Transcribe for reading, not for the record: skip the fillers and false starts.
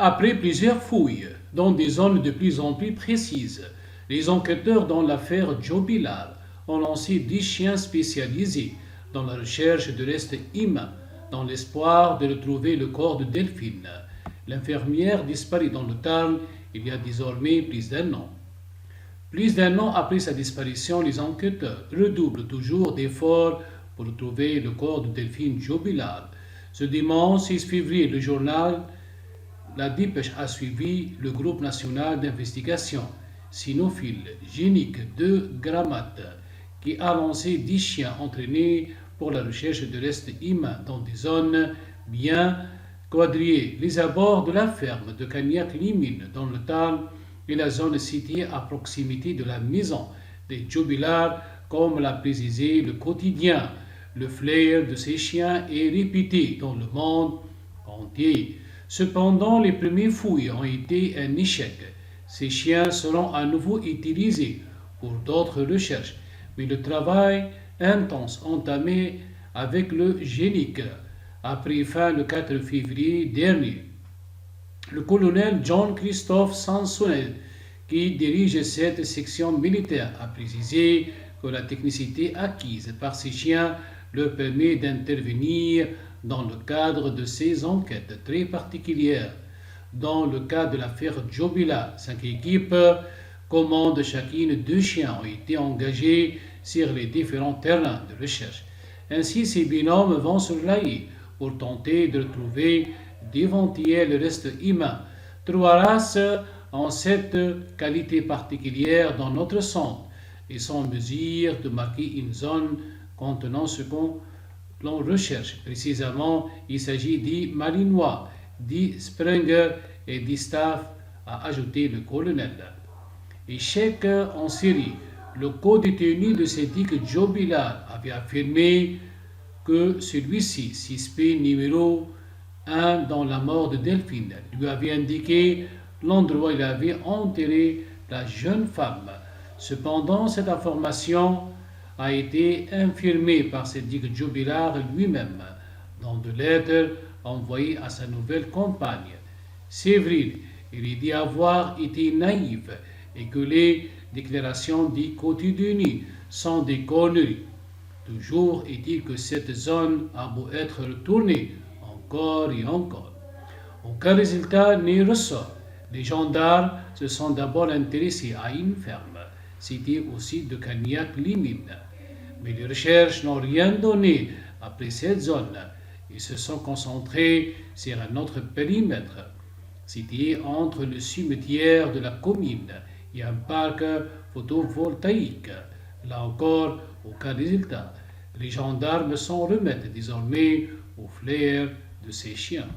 Après plusieurs fouilles dans des zones de plus en plus précises, les enquêteurs dans l'affaire Joe Billard ont lancé 10 chiens spécialisés dans la recherche de restes humains dans l'espoir de retrouver le corps de Delphine, l'infirmière disparue dans le Tarn il y a désormais plus d'un an. Plus d'un an après sa disparition, les enquêteurs redoublent toujours d'efforts pour retrouver le corps de Delphine Joe Billard. Ce dimanche 6 février, le journal La Dépêche a suivi le groupe national d'investigation cynophile génique de Gramat qui a lancé 10 chiens entraînés pour la recherche de restes humains dans des zones bien quadrillées. Les abords de la ferme de Cagnac-Limine dans le Tarn et la zone située à proximité de la maison des Joe Billard, comme l'a précisé le quotidien. Le flair de ces chiens est répété dans le monde entier. Cependant, les premières fouilles ont été un échec. Ces chiens seront à nouveau utilisés pour d'autres recherches, mais le travail intense entamé avec le génique a pris fin le 4 février dernier. Le colonel John Christophe Sansonnet, qui dirige cette section militaire, a précisé que la technicité acquise par ces chiens leur permet d'intervenir dans le cadre de ces enquêtes très particulières. Dans le cas de l'affaire Joe Billard, 5 équipes commandent chacune 2 chiens ont été engagés sur les différents terrains de recherche. Ainsi, ces binômes vont se relayer pour tenter de retrouver d'éventuels restes humains. 3 races ont cette qualité particulière dans notre centre et sont en mesure de marquer une zone contenant ce l'on recherche. Précisément, il s'agit des Malinois, des Springer et des Staff, a ajouté le colonel. Échec en série. Le co-détenu de Cédric Joe Billard avait affirmé que celui-ci, suspect numéro 1 dans la mort de Delphine, lui avait indiqué l'endroit où il avait enterré la jeune femme. Cependant, cette information a été infirmée par Cédric Joe Billard lui-même dans deux lettres envoyées à sa nouvelle compagne. C'est vrai, il dit avoir été naïf et que les déclarations du quotidien sont des conneries. Toujours est-il que cette zone a beau être retournée encore et encore. Aucun résultat n'y ressort. Les gendarmes se sont d'abord intéressés à une ferme, située au site de Cagnac-Limine. Mais les recherches n'ont rien donné après cette zone. Ils se sont concentrés sur un autre périmètre, situé entre le cimetière de la commune et un parc photovoltaïque. Là encore, aucun résultat. Les gendarmes s'en remettent désormais au flair de ces chiens.